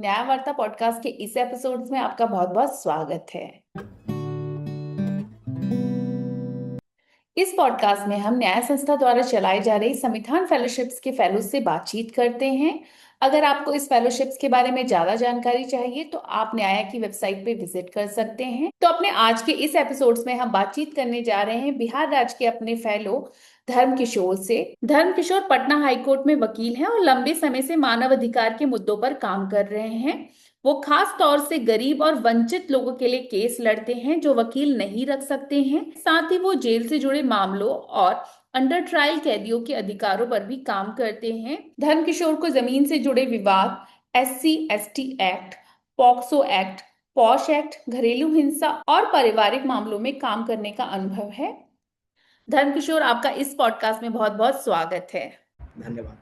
न्यायवार्ता podcast के इस episode में आपका बहुत बहुत स्वागत है। इस पॉडकास्ट में हम न्याय संस्था द्वारा चलाई जा रही संविधान फेलोशिप्स के फेलोज से बातचीत करते हैं। अगर आपको इस फेलोशिप्स के बारे में ज्यादा जानकारी चाहिए तो आप न्याय की वेबसाइट पे विजिट कर सकते हैं। तो अपने आज के इस एपिसोड्स में हम बातचीत करने जा रहे हैं बिहार राज्य के अपने फेलो धर्म किशोर से। धर्म किशोर पटना हाईकोर्ट में वकील हैं और लंबे समय से मानव अधिकार के मुद्दों पर काम कर रहे हैं। वो खास तौर से गरीब और वंचित लोगों के लिए केस लड़ते हैं जो वकील नहीं रख सकते हैं। साथ ही वो जेल से जुड़े मामलों और अंडर ट्रायल कैदियों के अधिकारों पर भी काम करते हैं। धर्मकिशोर को जमीन से जुड़े विवाद, SC/ST act, POCSO act, posh act, घरेलू हिंसा और पारिवारिक मामलों में काम करने का अनुभव है। धर्मकिशोर, आपका इस पॉडकास्ट में बहुत बहुत स्वागत है। धन्यवाद।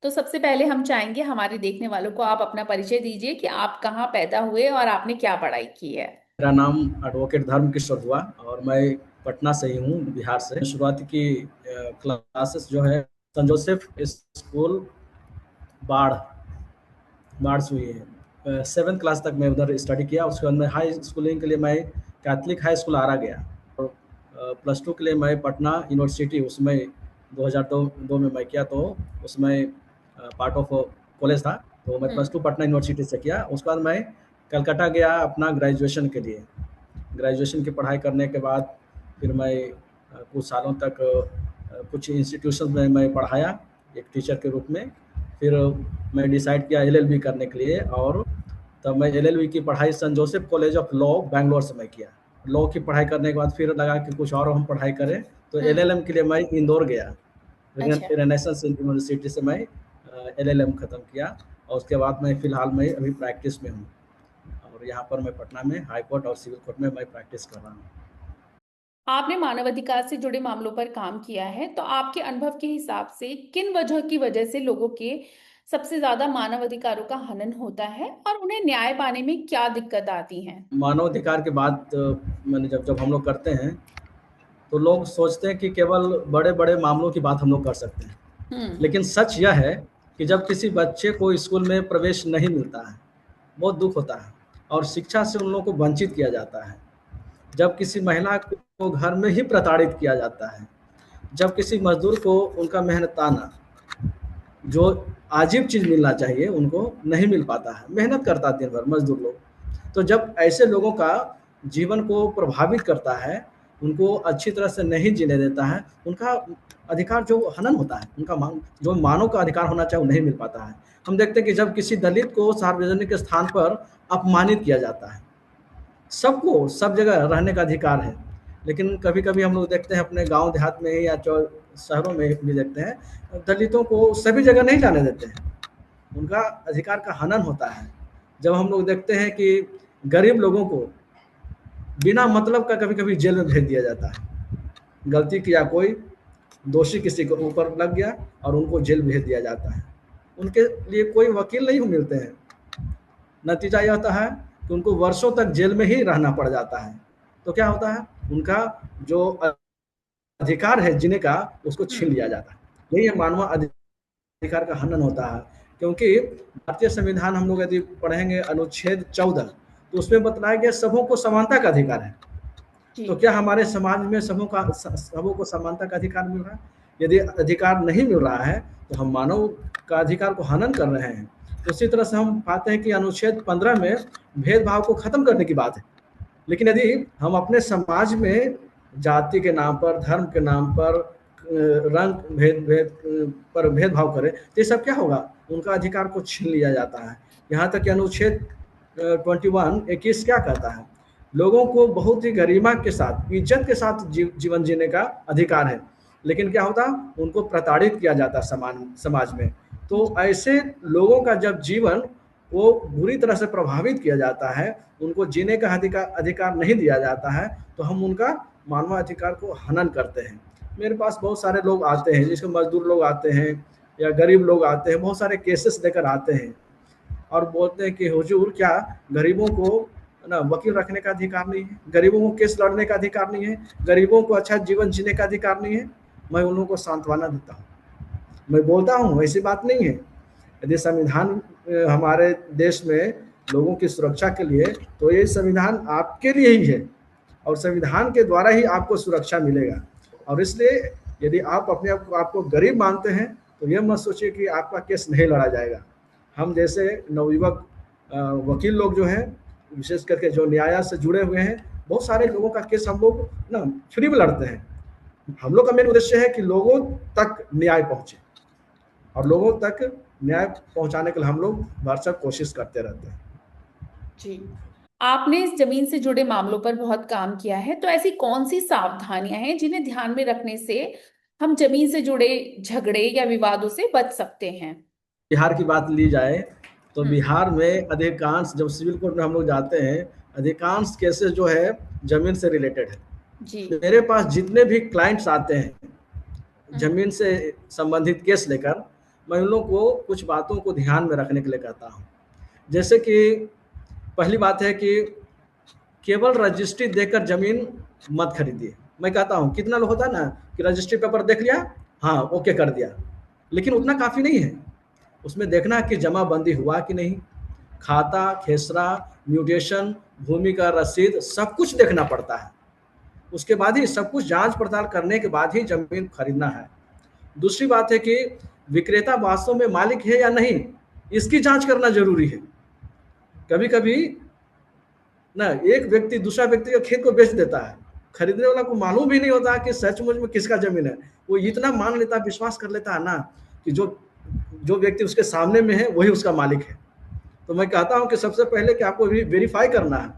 तो सबसे पहले हम चाहेंगे हमारे देखने वालों को आप अपना परिचय दीजिए कि आप कहाँ पैदा हुए और आपने क्या पढ़ाई की है। मेरा नाम एडवोकेट धर्म किशोर हुआ और मैं पटना से ही हूँ, बिहार से। शुरुआत की क्लासेस जो है सेंट जोसेफ स्कूल बाढ़ से हुई है। 7th क्लास तक मैं उधर स्टडी किया। उसके बाद मैं हाई स्कूलिंग के लिए मैं कैथलिक हाई स्कूल आरा गया और +2 के लिए मैं पटना यूनिवर्सिटी उसमें 2002 में मैं किया, तो उसमें पार्ट ऑफ कॉलेज था, तो मैं +2 पटना यूनिवर्सिटी से किया। उसके बाद मैं कलकत्ता गया अपना ग्रेजुएशन के लिए। ग्रेजुएशन की पढ़ाई करने के बाद फिर मैं कुछ सालों तक कुछ इंस्टीट्यूशन में मैं पढ़ाया एक टीचर के रूप में। फिर मैं डिसाइड किया LLB करने के लिए, और तब मैं LLB की पढ़ाई Saint Joseph College of Law Bangalore से मैं किया। लॉ की पढ़ाई करने के बाद फिर लगा कि कुछ और हम पढ़ाई करें, तो LLM के लिए मैं इंदौर गया। रेनेसांस यूनिवर्सिटी से मैं LLM ख़त्म किया और उसके बाद मैं फ़िलहाल मैं अभी प्रैक्टिस में हूँ और यहाँ पर मैं पटना में हाई कोर्ट और सिविल कोर्ट में मैं प्रैक्टिस कर रहा हूँ। आपने मानवाधिकार से जुड़े मामलों पर काम किया है, तो आपके अनुभव के हिसाब से किन वजह की वजह से लोगों के सबसे ज्यादा मानवाधिकारों का हनन होता है और उन्हें न्याय पाने में क्या दिक्कत आती है? मानवाधिकार की बात मैंने जब हम लोग करते हैं तो लोग सोचते हैं कि केवल बड़े बड़े मामलों की बात हम लोग कर सकते हैं, लेकिन सच यह है कि जब किसी बच्चे को स्कूल में प्रवेश नहीं मिलता है, बहुत दुख होता है और शिक्षा से उन लोगों को वंचित किया जाता है। जब किसी महिला को घर में ही प्रताड़ित किया जाता है, जब किसी मजदूर को उनका मेहनताना जो अजीब चीज़ मिलना चाहिए उनको नहीं मिल पाता है, मेहनत करता है दिन भर मजदूर लोग, तो जब ऐसे लोगों का जीवन को प्रभावित करता है, उनको अच्छी तरह से नहीं जीने देता है, उनका अधिकार जो हनन होता है, उनका जो मानव का अधिकार होना चाहिए वो नहीं मिल पाता है। हम देखते हैं कि जब किसी दलित को सार्वजनिक स्थान पर अपमानित किया जाता है, सबको सब जगह रहने का अधिकार है, लेकिन कभी-कभी हम लोग देखते हैं अपने गाँव देहात में या शहरों में भी देखते हैं, दलितों को सभी जगह नहीं जाने देते हैं, उनका अधिकार का हनन होता है। जब हम लोग देखते हैं कि गरीब लोगों को बिना मतलब का कभी-कभी जेल में भेज दिया जाता है, गलती किया कोई, दोषी किसी के ऊपर लग गया और उनको जेल भेज दिया जाता है, उनके लिए कोई वकील नहीं मिलते हैं। नतीजा यह होता है कि उनको वर्षों तक जेल में ही रहना पड़ जाता है। तो क्या होता है, उनका जो अधिकार है जीने का उसको छीन लिया जाता है। यही है मानव अधिकार का हनन होता है, क्योंकि भारतीय संविधान हम लोग यदि पढ़ेंगे अनुच्छेद 14 तो उसमें बतलाया गया सबों को समानता का अधिकार है। तो क्या हमारे समाज में सबों को समानता का अधिकार मिल रहा है? यदि अधिकार नहीं मिल रहा है तो हम मानव का अधिकार को हनन कर रहे हैं। तो उसी तरह से हम पाते हैं कि अनुच्छेद 15 में भेदभाव को खत्म करने की बात है, लेकिन यदि हम अपने समाज में जाति के नाम पर, धर्म के नाम पर, रंग भेद पर भेदभाव करें तो ये सब क्या होगा, उनका अधिकार को छीन लिया जाता है। यहाँ तक कि अनुच्छेद 21 क्या कहता है, लोगों को बहुत ही गरिमा के साथ, इज्जत के साथ जीवन जीने का अधिकार है, लेकिन क्या होता, उनको प्रताड़ित किया जाता समाज में। तो ऐसे लोगों का जब जीवन वो बुरी तरह से प्रभावित किया जाता है, उनको जीने का अधिकार नहीं दिया जाता है, तो हम उनका मानवाधिकार को हनन करते हैं। मेरे पास बहुत सारे लोग आते हैं, जिसको मजदूर लोग आते हैं या गरीब लोग आते हैं, बहुत सारे केसेस लेकर आते हैं और बोलते हैं कि हुजूर क्या गरीबों को ना वकील रखने का अधिकार नहीं है, गरीबों को केस लड़ने का अधिकार नहीं है, गरीबों को अच्छा जीवन जीने का अधिकार नहीं है। मैं उन लोगों को सांत्वना देता हूँ, मैं बोलता हूँ ऐसी बात नहीं है, यदि संविधान हमारे देश में लोगों की सुरक्षा के लिए, तो ये संविधान आपके लिए ही है और संविधान के द्वारा ही आपको सुरक्षा मिलेगा। और इसलिए यदि आप अपने आपको गरीब मानते हैं तो यह मत सोचिए कि आपका केस नहीं लड़ा जाएगा। हम जैसे नवयुवक वकील लोग जो हैं, विशेष करके जो न्याय से जुड़े हुए हैं, बहुत सारे लोगों का केस हम लोग ना फ्री में लड़ते हैं। हम लोग का मेन उद्देश्य है कि लोगों तक न्याय पहुंचे और लोगों तक न्याय पहुंचाने के लिए हम लोग भरसक कोशिश करते रहते हैं। जी, आपने इस जमीन से जुड़े मामलों पर बहुत काम किया है, तो ऐसी कौन सी सावधानियां हैं जिन्हें ध्यान में रखने से हम जमीन से जुड़े झगड़े या विवादों से बच सकते हैं? बिहार की बात ली जाए तो बिहार में अधिकांश, जब सिविल कोर्ट में हम लोग जाते हैं, अधिकांश केसेस जो है जमीन से रिलेटेड है। जी। मेरे पास जितने भी क्लाइंट्स आते हैं जमीन से संबंधित केस लेकर, मैं उन लोगों को कुछ बातों को ध्यान में रखने के लिए कहता हूँ। जैसे कि पहली बात है कि केवल रजिस्ट्री देखकर जमीन मत खरीदिए। मैं कहता हूँ, कितना लोग होता है ना कि रजिस्ट्री पेपर देख लिया, हाँ ओके कर दिया, लेकिन उतना काफ़ी नहीं है। उसमें देखना कि जमाबंदी हुआ कि नहीं, खाता खेसरा, म्यूटेशन, भूमि का रसीद, सब कुछ देखना पड़ता है। उसके बाद ही सब कुछ जांच पड़ताल करने के बाद ही जमीन खरीदना है। दूसरी बात है कि विक्रेता वास्तव में मालिक है या नहीं, इसकी जांच करना जरूरी है। कभी कभी ना एक व्यक्ति दूसरा व्यक्ति का खेत को बेच देता है, खरीदने वाला को मालूम भी नहीं होता कि सचमुच में किसका जमीन है। वो इतना मान लेता, विश्वास कर लेता है ना कि जो जो व्यक्ति उसके सामने में है वही उसका मालिक है। तो मैं कहता हूं कि सबसे पहले कि आपको वेरीफाई करना है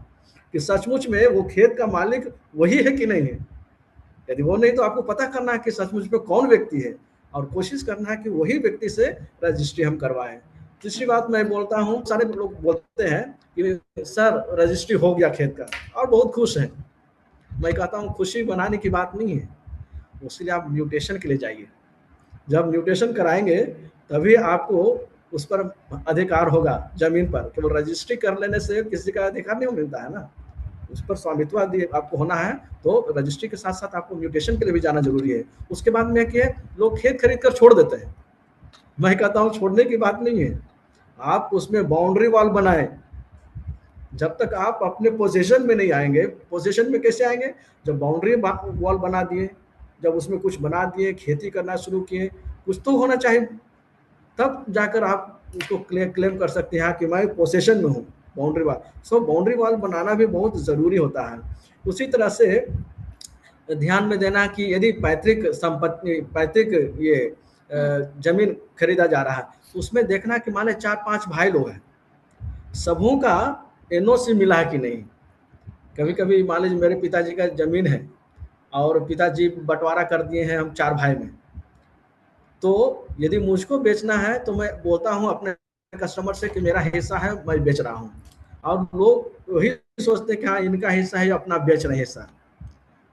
कि सचमुच में वो खेत का मालिक वही है कि नहीं है। यदि वो नहीं तो आपको पता करना है कि सचमुच में कौन व्यक्ति है और कोशिश करना है कि वही व्यक्ति से रजिस्ट्री हम करवाएं। तीसरी बात मैं बोलता हूँ, सारे लोग बोलते हैं कि सर रजिस्ट्री हो गया खेत का और बहुत खुश हैं। मैं कहता हूँ खुशी बनाने की बात नहीं है, उसके लिए आप म्यूटेशन के लिए जाइए। जब म्यूटेशन कराएंगे तभी आपको उस पर अधिकार होगा जमीन पर। केवल रजिस्ट्री कर लेने से किसी का अधिकार नहीं मिलता है ना, उस पर स्वामित्व आपको होना है। तो रजिस्ट्री के साथ साथ आपको म्यूटेशन के लिए भी जाना जरूरी है। उसके बाद में क्या है, लोग खेत खरीद कर छोड़ देते हैं। मैं कहता हूँ छोड़ने की बात नहीं है, आप उसमें बाउंड्री वॉल बनाएं। जब तक आप अपने पोजीशन में नहीं आएंगे, पोजीशन में कैसे आएंगे, जब बाउंड्री वॉल बना दिए, जब उसमें कुछ बना दिए, खेती करना शुरू किए, कुछ तो होना चाहिए, तब जाकर आप उसको क्लेम कर सकते हैं कि मैं पोजीशन में हूँ। बाउंड्री वॉल, सो बाउंड्री वॉल बनाना भी बहुत ज़रूरी होता है। उसी तरह से ध्यान में देना कि यदि पैतृक संपत्ति, पैतृक ये जमीन खरीदा जा रहा है, उसमें देखना कि माने 4-5 भाई लोग हैं, सबों का एनओसी मिला है कि नहीं। कभी कभी मान लीजिए मेरे पिताजी का जमीन है और पिताजी बंटवारा कर दिए हैं हम 4 भाई में, तो यदि मुझको बेचना है तो मैं बोलता हूँ अपने कस्टमर से कि मेरा हिस्सा है, मैं बेच रहा हूँ। और लोग वही सोचते हैं कि हाँ इनका हिस्सा है, अपना बेच रहे हिस्सा।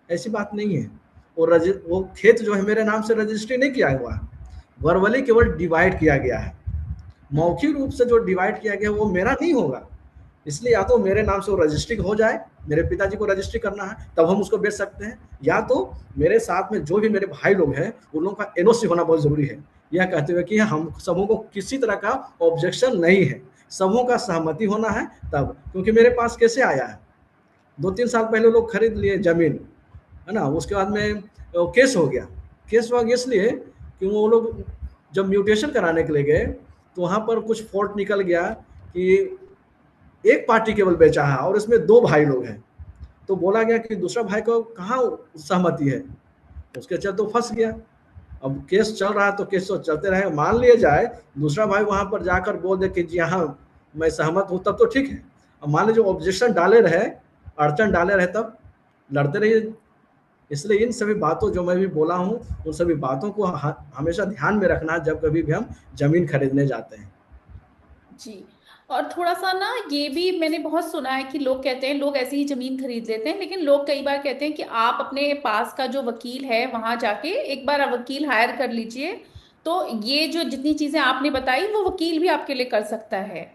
ऐसी बात नहीं है। वो खेत जो है मेरे नाम से रजिस्ट्री नहीं किया हुआ है, वर्बली केवल डिवाइड किया गया है। मौखिक रूप से जो डिवाइड किया गया वो मेरा नहीं होगा। इसलिए या तो मेरे नाम से वो रजिस्ट्री हो जाए, मेरे पिताजी को रजिस्ट्री करना है तब हम उसको बेच सकते हैं, या तो मेरे साथ में जो भी मेरे भाई लोग हैं उन लोगों का एनओसी होना बहुत जरूरी है, यह कहते हुए कि हम सबों को किसी तरह का ऑब्जेक्शन नहीं है, सबों का सहमति होना है तब। क्योंकि मेरे पास कैसे आया है, 2-3 साल पहले लोग खरीद लिए जमीन, है ना, उसके बाद में केस हो गया। केस हुआ इसलिए कि वो लोग जब म्यूटेशन कराने के लिए गए तो वहाँ पर कुछ फॉल्ट निकल गया कि एक पार्टी केवल बेचा है और इसमें 2 भाई लोग हैं। तो बोला गया कि दूसरा भाई को कहाँ सहमति है, उसके चलते तो फंस गया। अब केस चल रहा है तो केस तो चलते रहे, मान लिया जाए दूसरा भाई वहां पर जाकर बोल दे कि जी हाँ मैं सहमत हूँ, तब तो ठीक है। अब मान लीजिए ऑब्जेक्शन डाले रहे, अड़चन डाले रहे, तब लड़ते रहिए। इसलिए इन सभी बातों जो मैं भी बोला हूँ उन सभी बातों को हमेशा ध्यान में रखना जब कभी भी हम जमीन खरीदने जाते हैं। जी, और थोड़ा सा ना ये भी मैंने बहुत सुना है कि लोग कहते हैं, लोग ऐसी ही जमीन खरीद लेते हैं, लेकिन लोग कई बार कहते हैं कि आप अपने पास का जो वकील है वहां जाके एक बार वकील हायर कर लीजिए, तो ये जो जितनी चीजें आपने बताई वो वकील भी आपके लिए कर सकता है।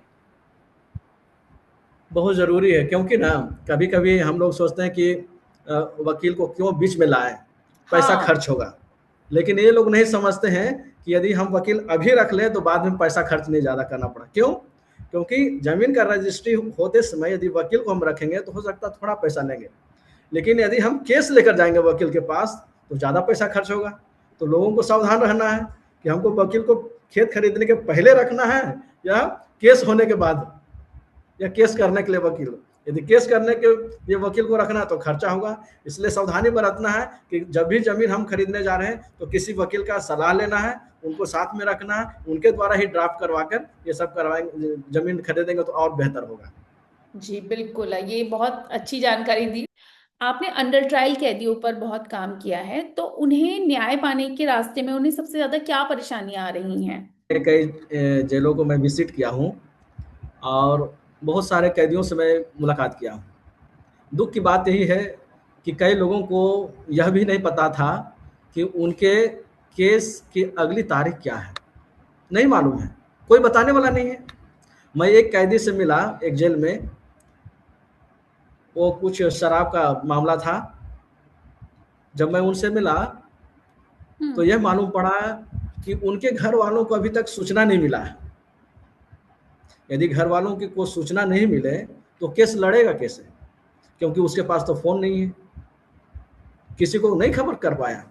बहुत ज़रूरी है, क्योंकि ना कभी कभी हम लोग सोचते हैं कि वकील को क्यों बीच में लाएं, पैसा हाँ। खर्च होगा, लेकिन ये लोग नहीं समझते हैं कि यदि हम वकील अभी रख लें तो बाद में पैसा खर्च नहीं ज़्यादा करना पड़ा। क्यों? क्योंकि ज़मीन का रजिस्ट्री होते समय यदि वकील को हम रखेंगे तो हो सकता है थोड़ा पैसा लेंगे, लेकिन यदि हम केस लेकर जाएंगे वकील के पास तो ज़्यादा पैसा खर्च होगा। तो लोगों को सावधान रहना है कि हमको वकील को खेत खरीदने के पहले रखना है या केस होने के बाद, या केस करने के लिए वकील। यदि केस करने के लिए वकील को रखना है तो खर्चा होगा। इसलिए सावधानी बरतना है कि जब भी जमीन हम खरीदने जा रहे हैं तो किसी वकील का सलाह लेना है, उनको साथ में रखना है, उनके द्वारा ही ड्राफ्ट करवा कर ये सब करवाएंगे, जमीन खरीदेंगे तो और बेहतर होगा। जी बिल्कुल, ये बहुत अच्छी जानकारी दी आपने। अंडर ट्रायल कैदियों पर बहुत काम किया है, तो उन्हें न्याय पाने के रास्ते में उन्हें सबसे ज्यादा क्या परेशानियां आ रही हैं? कई जेलों को मैं विजिट किया हूँ और बहुत सारे कैदियों से मैं मुलाकात किया हूँ। दुख की बात यही है कि कई लोगों को यह भी नहीं पता था कि उनके केस की अगली तारीख क्या है, नहीं मालूम है, कोई बताने वाला नहीं है। मैं एक कैदी से मिला एक जेल में, वो कुछ शराब का मामला था। जब मैं उनसे मिला तो यह मालूम पड़ा कि उनके घर वालों को अभी तक सूचना नहीं मिला है। यदि घर वालों की कोई सूचना नहीं मिले तो केस लड़ेगा कैसे? क्योंकि उसके पास तो फ़ोन नहीं है, किसी को नहीं खबर कर पाया।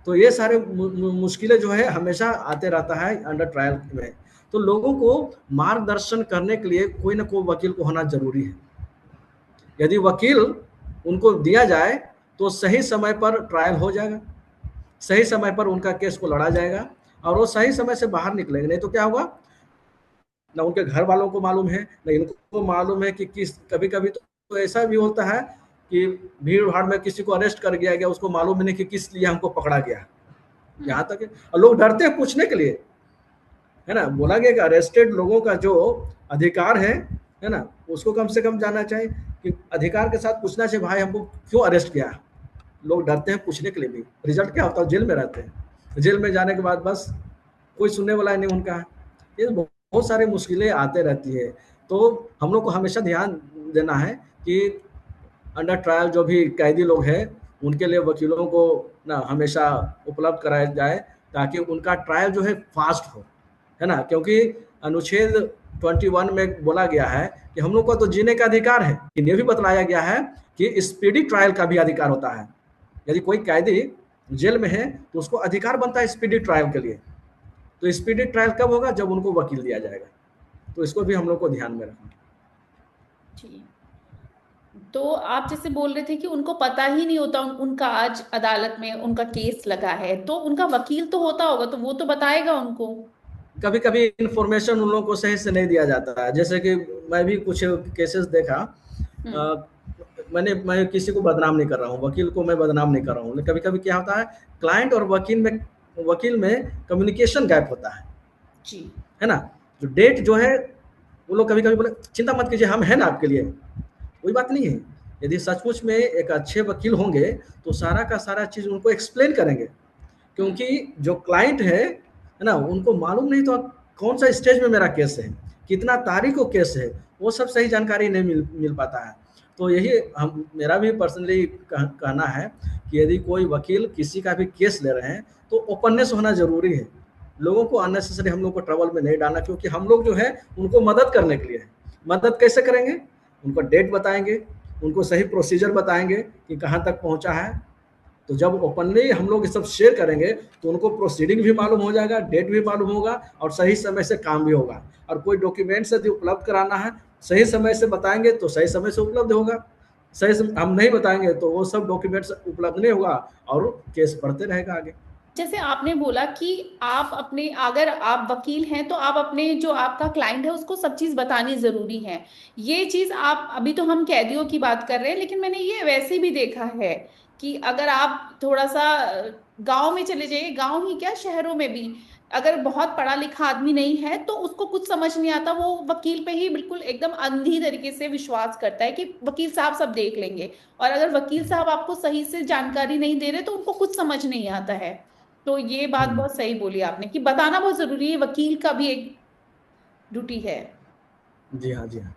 तो ये सारे मुश्किलें जो है हमेशा आते रहता है अंडर ट्रायल में। तो लोगों को मार्गदर्शन करने के लिए कोई ना कोई वकील को होना ज़रूरी है। यदि वकील उनको दिया जाए तो सही समय पर ट्रायल हो जाएगा, सही समय पर उनका केस को लड़ा जाएगा और वो सही समय से बाहर निकलेंगे। नहीं तो क्या होगा, ना उनके घर वालों को मालूम है, ना इनको मालूम है कि किस, कभी कभी तो ऐसा भी होता है कि भीड़ भाड़ में किसी को अरेस्ट कर गया गया, उसको मालूम ही नहीं कि किस लिए हमको पकड़ा गया। यहाँ तक और लोग डरते हैं पूछने के लिए, है ना। बोला गया कि अरेस्टेड लोगों का जो अधिकार है ना, उसको कम से कम जानना चाहिए कि अधिकार के साथ पूछना चाहिए, भाई हमको क्यों अरेस्ट किया। लोग डरते हैं पूछने के लिए भी। रिजल्ट क्या होता है, जेल में रहते हैं, जेल में जाने के बाद बस कोई सुनने वाला नहीं उनका। ये बहुत सारी मुश्किलें आते रहती है। तो हम लोग को हमेशा ध्यान देना है कि अंडर ट्रायल जो भी कैदी लोग हैं उनके लिए वकीलों को ना हमेशा उपलब्ध कराया जाए ताकि उनका ट्रायल जो है फास्ट हो, है ना। क्योंकि अनुच्छेद 21 में बोला गया है कि हम लोग को तो जीने का अधिकार है, ये भी बतलाया गया है कि स्पीडी ट्रायल का भी अधिकार होता है। यदि कोई कैदी जेल में है तो उसको अधिकार बनता है स्पीडी ट्रायल के लिए। तो स्पीडी ट्रायल कब होगा, जब उनको वकील दिया जाएगा। तो इसको भी हम लोग को ध्यान में रखना। जी, तो आप जैसे बोल रहे थे कि उनको पता ही नहीं होता उनका आज अदालत में उनका केस लगा है, तो उनका वकील तो होता होगा, तो वो तो बताएगा उनको। कभी कभी इंफॉर्मेशन उन लोगों को सही से नहीं दिया जाता है। जैसे कि मैं भी कुछ केसेस देखा, मैं किसी को बदनाम नहीं कर रहा हूँ, वकील को मैं बदनाम नहीं कर रहा हूँ। कभी कभी क्या होता है, क्लाइंट और वकील में कम्युनिकेशन गैप होता है जी, है ना। जो डेट जो है वो लोग कभी कभी बोले चिंता मत कीजिए, हम हैं ना आपके लिए। कोई बात नहीं है। यदि सचमुच में एक अच्छे वकील होंगे तो सारा का सारा चीज़ उनको एक्सप्लेन करेंगे, क्योंकि जो क्लाइंट है ना, उनको मालूम नहीं तो कौन सा स्टेज में मेरा केस है, कितना तारीख को केस है, वो सब सही जानकारी नहीं मिल पाता है। तो यही हम, मेरा भी पर्सनली कहना है कि यदि कोई वकील किसी का भी केस ले रहे हैं तो ओपननेस होना ज़रूरी है। लोगों को अननेसेसरी हम लोग को ट्रबल में नहीं डालना, क्योंकि हम लोग जो है उनको मदद करने के लिए है। मदद कैसे करेंगे, उनको डेट बताएंगे, उनको सही प्रोसीजर बताएंगे कि कहाँ तक पहुँचा है। तो जब ओपनली हम लोग ये सब शेयर करेंगे तो उनको प्रोसीडिंग भी मालूम हो जाएगा, डेट भी मालूम होगा और सही समय से काम भी होगा। और कोई डॉक्यूमेंट्स यदि उपलब्ध कराना है सही समय से बताएंगे तो सही समय से उपलब्ध होगा, सही समय हम नहीं बताएंगे तो वो सब डॉक्यूमेंट्स उपलब्ध नहीं होगा और केस बढ़ते रहेगा आगे। जैसे आपने बोला कि आप अपने, अगर आप वकील हैं तो आप अपने जो आपका क्लाइंट है उसको सब चीज बतानी जरूरी है। ये चीज आप, अभी तो हम कैदियों की बात कर रहे हैं, लेकिन मैंने ये वैसे भी देखा है कि अगर आप थोड़ा सा गांव में चले जाइए, गांव ही क्या शहरों में भी, अगर बहुत पढ़ा लिखा आदमी नहीं है तो उसको कुछ समझ नहीं आता, वो वकील पे ही बिल्कुल एकदम अंधी तरीके से विश्वास करता है कि वकील साहब सब देख लेंगे। और अगर वकील साहब आपको सही से जानकारी नहीं दे रहे तो उनको कुछ समझ नहीं आता है। तो ये बात बहुत सही बोली आपने कि बताना बहुत जरूरी है, वकील का भी एक ड्यूटी है। जी हाँ, जी हाँ।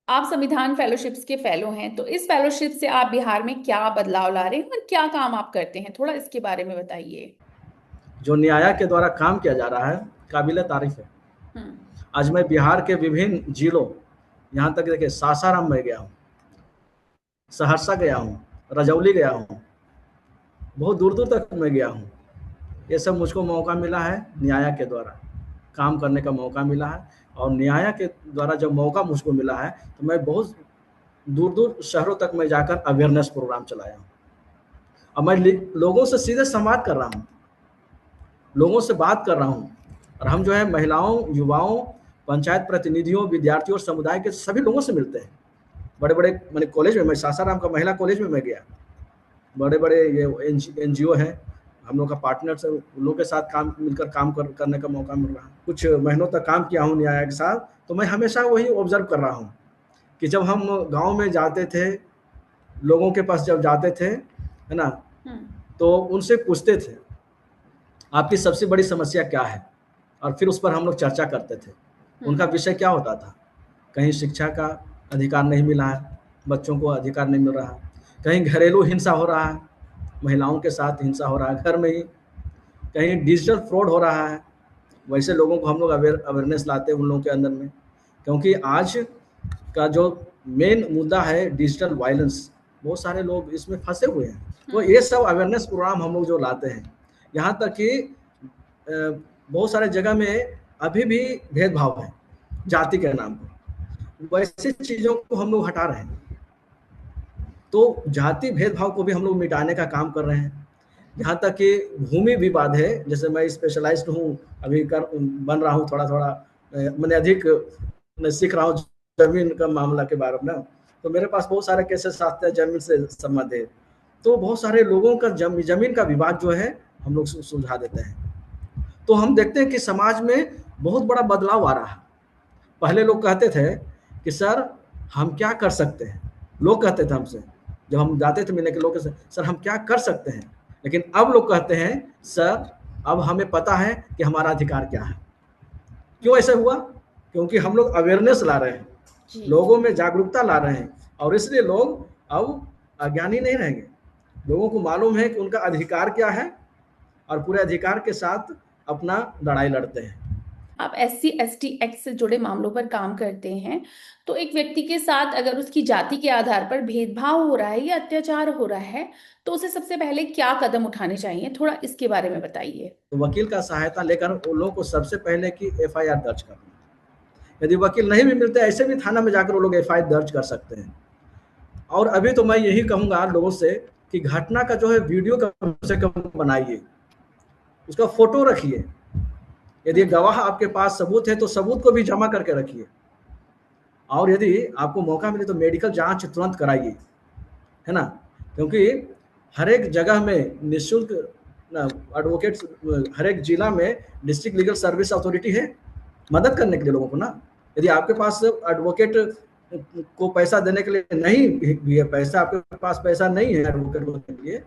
आप संविधान फेलोशिप्स के फेलो हैं, तो इस फेलोशिप से आप बिहार में क्या बदलाव ला रहे हैं और क्या काम आप करते हैं, थोड़ा इसके बारे में बताइए। जो न्याय के द्वारा काम किया जा रहा है, काबिल तारीफ है। आज मैं बिहार के विभिन्न जिलों, यहाँ तक देखिए सासाराम में गया हूँ, सहरसा गया हूँ, रजौली गया हूँ, बहुत दूर दूर तक मैं गया हूँ। ये सब मुझको मौका मिला है न्याय के द्वारा काम करने का मौका मिला है, और न्याय के द्वारा जब मौका मुझको मिला है तो मैं बहुत दूर दूर शहरों तक मैं जाकर अवेयरनेस प्रोग्राम चलाया हूँ। अब मैं लोगों से सीधे संवाद कर रहा हूँ, लोगों से बात कर रहा हूँ, और हम जो है महिलाओं, युवाओं, पंचायत प्रतिनिधियों, विद्यार्थियों और समुदाय के सभी लोगों से मिलते हैं। बड़े बड़े मैंने कॉलेज में, मैं सासाराम का महिला कॉलेज में मैं गया, बड़े बड़े ये NGO हैं, हम लोग का पार्टनर से, उन लोगों के साथ काम मिलकर काम करने का मौका मिल रहा है। कुछ महीनों तक काम किया हूँ न्याय के साथ, तो मैं हमेशा वही ऑब्जर्व कर रहा हूँ कि जब हम गांव में जाते थे, लोगों के पास जब जाते थे, है ना, तो उनसे पूछते थे आपकी सबसे बड़ी समस्या क्या है, और फिर उस पर हम लोग चर्चा करते थे। उनका विषय क्या होता था? कहीं शिक्षा का अधिकार नहीं मिला है, बच्चों को अधिकार नहीं मिल रहा, कहीं घरेलू हिंसा हो रहा है, महिलाओं के साथ हिंसा हो रहा है घर में ही, कहीं डिजिटल फ्रॉड हो रहा है। वैसे लोगों को हम लोग अवेयरनेस लाते हैं उन लोगों के अंदर में, क्योंकि आज का जो मेन मुद्दा है डिजिटल वायलेंस, बहुत सारे लोग इसमें फंसे हुए हैं। तो ये सब अवेयरनेस प्रोग्राम हम लोग जो लाते हैं, यहाँ तक कि बहुत सारे जगह में अभी भी भेदभाव है जाति के नाम पर, वैसे चीज़ों को हम लोग हटा रहे हैं। तो जाति भेदभाव को भी हम लोग मिटाने का काम कर रहे हैं। यहाँ तक कि भूमि विवाद है, जैसे मैं स्पेशलाइज्ड हूँ, अभी बन रहा हूँ थोड़ा थोड़ा, मैंने अधिक सीख रहा हूँ जमीन का मामला के बारे में, तो मेरे पास बहुत सारे केसेस आते हैं जमीन से संबंधित। तो बहुत सारे लोगों का जमीन का विवाद जो है हम लोग सुलझा देते हैं। तो हम देखते हैं कि समाज में बहुत बड़ा बदलाव आ रहा है। पहले लोग कहते थे कि सर हम क्या कर सकते हैं, लोग कहते थे हमसे, जब हम जाते थे मिलने के लोग, सर हम क्या कर सकते हैं, लेकिन अब लोग कहते हैं सर अब हमें पता है कि हमारा अधिकार क्या है। क्यों ऐसा हुआ? क्योंकि हम लोग अवेयरनेस ला रहे हैं, लोगों में जागरूकता ला रहे हैं, और इसलिए लोग अब अज्ञानी नहीं रहेंगे। लोगों को मालूम है कि उनका अधिकार क्या है, और पूरे अधिकार के साथ अपना लड़ाई लड़ते हैं। आप SC ST एक्ट से जुड़े मामलों पर काम करते हैं, तो एक व्यक्ति के साथ अगर उसकी जाति के आधार पर भेदभाव हो रहा है या अत्याचार हो रहा है, तो उसे सबसे पहले क्या कदम उठाने चाहिए, थोड़ा इसके बारे में बताइए। तो वकील का सहायता लेकर उन लोगों को सबसे पहले की FIR दर्ज करना। यदि वकील नहीं भी मिलते, ऐसे भी थाना में जाकर वो लोग FIR दर्ज कर सकते हैं। और अभी तो मैं यही कहूँगा लोगों से कि घटना का जो है वीडियो कम से कम बनाइए, उसका फोटो रखिए। यदि गवाह आपके पास सबूत है तो सबूत को भी जमा करके रखिए, और यदि आपको मौका मिले तो मेडिकल जांच तुरंत कराइए, है ना, क्योंकि हर एक जगह में निःशुल्क एडवोकेट, हर एक जिला में डिस्ट्रिक्ट लीगल सर्विस अथॉरिटी है मदद करने के लिए लोगों को ना। यदि आपके पास एडवोकेट को पैसा देने के लिए नहीं भी है, पैसा आपके पास पैसा नहीं है एडवोकेट के लिए,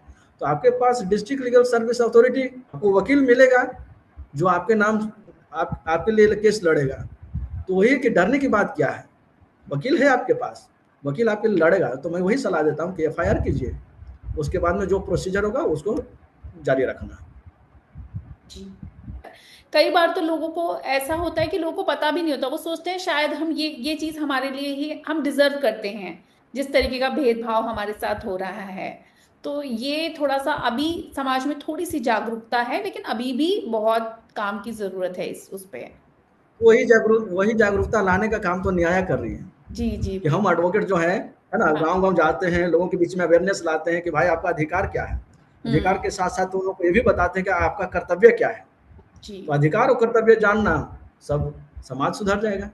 तो आपके पास डिस्ट्रिक्ट लीगल सर्विस अथॉरिटी, आपको वकील मिलेगा जो आपके नाम आपके लिए केस लड़ेगा। तो वही कि डरने की बात क्या है, वकील है आपके पास, वकील आपके लिए लड़ेगा। तो मैं वही सलाह देता हूँ कि FIR कीजिए, उसके बाद में जो प्रोसीजर होगा उसको जारी रखना। जी, कई बार तो लोगों को ऐसा होता है कि लोगों को पता भी नहीं होता, वो सोचते हैं शायद हम ये चीज हमारे लिए ही हम डिजर्व करते हैं, जिस तरीके का भेदभाव हमारे साथ हो रहा है। तो ये थोड़ा सा अभी समाज में थोड़ी सी जागरूकता है, लेकिन अभी भी बहुत काम की जरूरत है उस पे। वही जागरूकता लाने का काम तो न्याय कर रही है। जी जी, कि हम एडवोकेट जो है ना, गांव-गांव जाते हैं, लोगों के बीच में अवेयरनेस लाते हैं कि भाई आपका अधिकार क्या है। अधिकार के साथ-साथ उन लोगों को ये भी बताते हैं कि आपका कर्तव्य क्या है। तो अधिकार और कर्तव्य जानना, सब समाज सुधर जाएगा।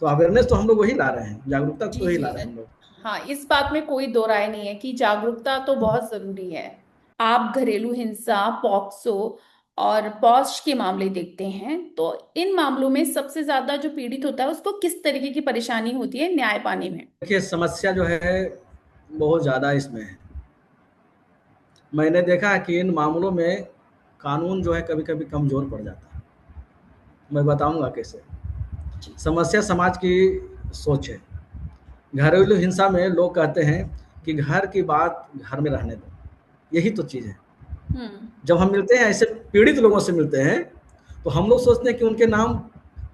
तो अवेयरनेस तो हम लोग वही ला रहे हैं, जागरूकता तो वही ला रहे हैं हम लोग। हाँ, इस बात में कोई दो राय नहीं है कि जागरूकता तो बहुत जरूरी है। आप घरेलू हिंसा, पॉक्सो और पॉश के मामले देखते हैं, तो इन मामलों में सबसे ज्यादा जो पीड़ित होता है उसको किस तरीके की परेशानी होती है न्याय पाने में? देखिए समस्या जो है बहुत ज़्यादा इसमें है। मैंने देखा कि इन मामलों में कानून जो है कभी-कभी कमज़ोर पड़ जाता है। मैं बताऊँगा कैसे। समस्या समाज की सोच है। घरेलू हिंसा में लोग कहते हैं कि घर की बात घर में रहने दो, यही तो चीज़ है। जब हम मिलते हैं ऐसे पीड़ित लोगों से मिलते हैं तो हम लोग सोचते हैं कि उनके नाम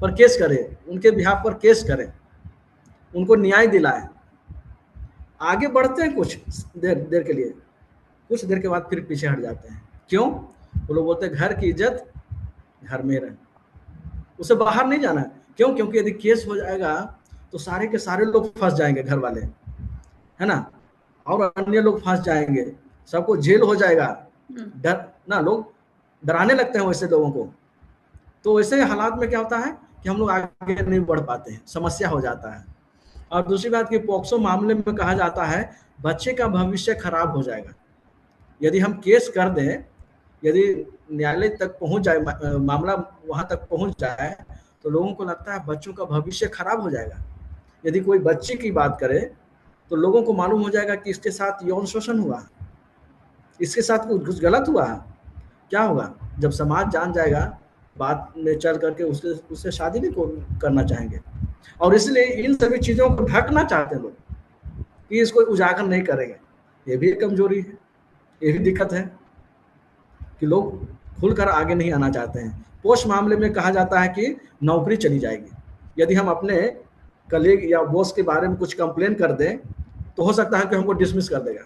पर केस करें, उनके बिहाफ पर केस करें, उनको न्याय दिलाएं, आगे बढ़ते हैं कुछ देर देर के लिए, कुछ देर के बाद फिर पीछे हट जाते हैं। क्यों? वो लोग बोलते हैं घर की इज्जत घर में रहे, उसे बाहर नहीं जाना है। क्यों? क्योंकि यदि केस हो जाएगा तो सारे के सारे लोग फंस जाएंगे, घर वाले, है ना, और अन्य लोग फंस जाएंगे, सबको जेल हो जाएगा। डर ना, लोग डराने लगते हैं वैसे लोगों को। तो वैसे हालात में क्या होता है कि हम लोग आगे नहीं बढ़ पाते हैं, समस्या हो जाता है। और दूसरी बात कि पोक्सो मामले में कहा जाता है बच्चे का भविष्य खराब हो जाएगा। यदि हम केस कर दें, यदि न्यायालय तक पहुंच जाए, मामला वहां तक पहुंच जाए, तो लोगों को लगता है बच्चों का भविष्य खराब हो जाएगा। यदि कोई बच्चे की बात करे तो लोगों को मालूम हो जाएगा कि इसके साथ यौन शोषण हुआ, इसके साथ कुछ गलत हुआ है। क्या होगा? जब समाज जान जाएगा, बात में चल करके उससे शादी नहीं करना चाहेंगे। और इसलिए इन सभी चीजों को ढकना चाहते हैं लोग कि इसको उजागर नहीं करेंगे। ये भी एक कमजोरी है, ये भी दिक्कत है कि लोग खुलकर आगे नहीं आना चाहते हैं। पोस्ट मामले में कहा जाता है कि नौकरी चली जाएगी। यदि हम अपने कलीग या बॉस के बारे में कुछ कंप्लेन कर दें तो हो सकता है कि हमको डिसमिस कर देगा,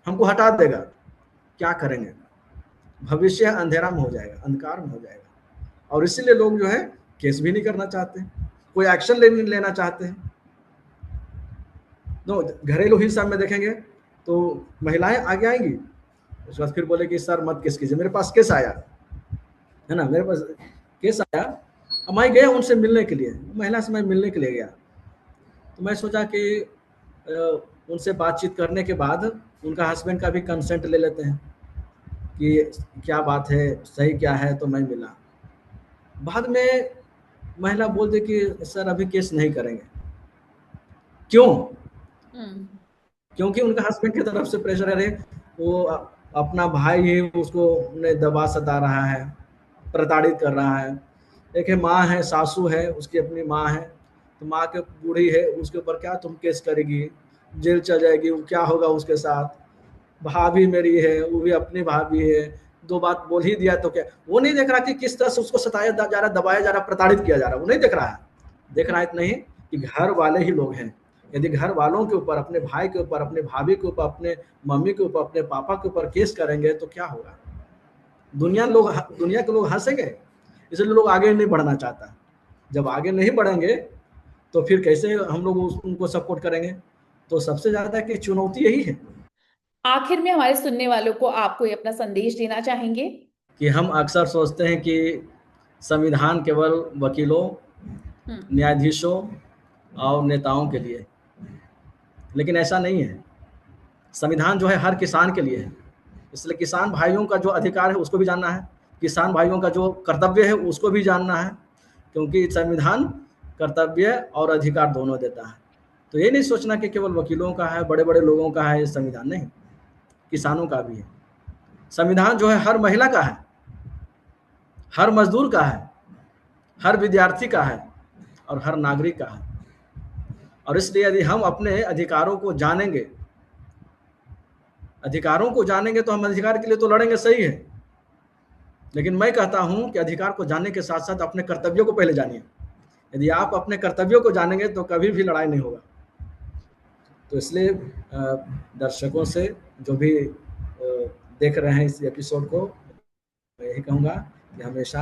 हमको हटा देगा। क्या करेंगे? भविष्य अंधेरा में हो जाएगा, अंधकार में हो जाएगा। और इसीलिए लोग जो है केस भी नहीं करना चाहते, कोई एक्शन लेना चाहते हैं। तो घरेलू हिंसा में देखेंगे तो महिलाएं आगे आएंगी, उसके बाद फिर बोले कि सर मत केस कीजिए, मेरे पास केस आया है ना, मेरे पास केस आया। अब मैं गया उनसे मिलने के लिए, महिला से मैं मिलने के लिए गया, तो मैं सोचा कि उनसे बातचीत करने के बाद उनका हस्बैंड का भी कंसेंट ले लेते हैं कि क्या बात है, सही क्या है। तो मैं मिला, बाद में महिला बोल दी कि सर अभी केस नहीं करेंगे। क्यों? क्योंकि उनका हस्बैंड की तरफ से प्रेशर है, वो अपना भाई ही उसको दबा सता रहा है, प्रताड़ित कर रहा है। एक है माँ है, सासू है, उसकी अपनी माँ है, तो माँ के बूढ़ी है, उसके ऊपर क्या तुम केस करेगी, जेल चल जाएगी, वो क्या होगा उसके साथ। भाभी मेरी है, वो भी अपनी भाभी है, दो बात बोल ही दिया तो क्या। वो नहीं देख रहा कि किस तरह से उसको सताया जा रहा, दबाया जा रहा, प्रताड़ित किया जा रहा, वो नहीं देख रहा है। देख रहा है इतना ही कि घर वाले ही लोग हैं। यदि घर वालों के ऊपर, अपने भाई के ऊपर, अपने भाभी के ऊपर, अपने मम्मी के ऊपर, अपने पापा के ऊपर केस करेंगे तो क्या होगा? दुनिया के लोग हंसेंगे, इसलिए लोग आगे नहीं बढ़ना चाहता। जब आगे नहीं बढ़ेंगे तो फिर कैसे हम लोग उनको सपोर्ट करेंगे? तो सबसे ज्यादा की चुनौती यही है। आखिर में हमारे सुनने वालों को आप कोई अपना संदेश देना चाहेंगे? कि हम अक्सर सोचते हैं कि संविधान केवल वकीलों, न्यायाधीशों और नेताओं के लिए, लेकिन ऐसा नहीं है। संविधान जो है हर किसान के लिए है, इसलिए किसान भाइयों का जो अधिकार है उसको भी जानना है, किसान भाइयों का जो कर्तव्य है उसको भी जानना है, क्योंकि संविधान कर्तव्य और अधिकार दोनों देता है। तो ये नहीं सोचना कि केवल वकीलों का है, बड़े बड़े लोगों का है ये संविधान, नहीं, किसानों का भी है। संविधान जो है हर महिला का है, हर मजदूर का है, हर विद्यार्थी का है और हर नागरिक का है। और इसलिए यदि हम अपने अधिकारों को जानेंगे, तो हम अधिकार के लिए तो लड़ेंगे, सही है, लेकिन मैं कहता हूं कि अधिकार को जानने के साथ साथ अपने कर्तव्यों को पहले जानिए। यदि आप अपने कर्तव्यों को जानेंगे तो कभी भी लड़ाई नहीं होगा। तो इसलिए दर्शकों से, जो भी देख रहे हैं इस एपिसोड को, मैं यही कहूँगा कि हमेशा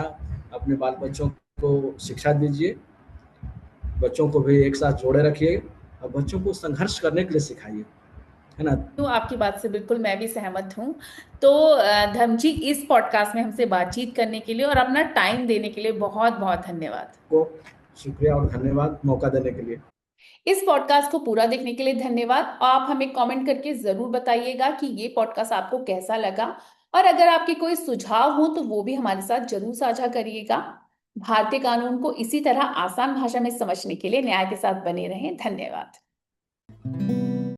अपने बाल बच्चों को शिक्षा दीजिए, बच्चों को भी एक साथ जोड़े रखिए और बच्चों को संघर्ष करने के लिए सिखाइए, है ना। तो आपकी बात से बिल्कुल मैं भी सहमत हूँ। तो धर्म जी, इस पॉडकास्ट में हमसे बातचीत करने के लिए और अपना टाइम देने के लिए बहुत बहुत धन्यवाद। को शुक्रिया और धन्यवाद मौका देने के लिए। इस पॉडकास्ट को पूरा देखने के लिए धन्यवाद। आप हमें कमेंट करके जरूर बताइएगा कि ये पॉडकास्ट आपको कैसा लगा, और अगर आपके कोई सुझाव हो तो वो भी हमारे साथ जरूर साझा करिएगा। भारतीय कानून को इसी तरह आसान भाषा में समझने के लिए न्याय के साथ बने रहें। धन्यवाद।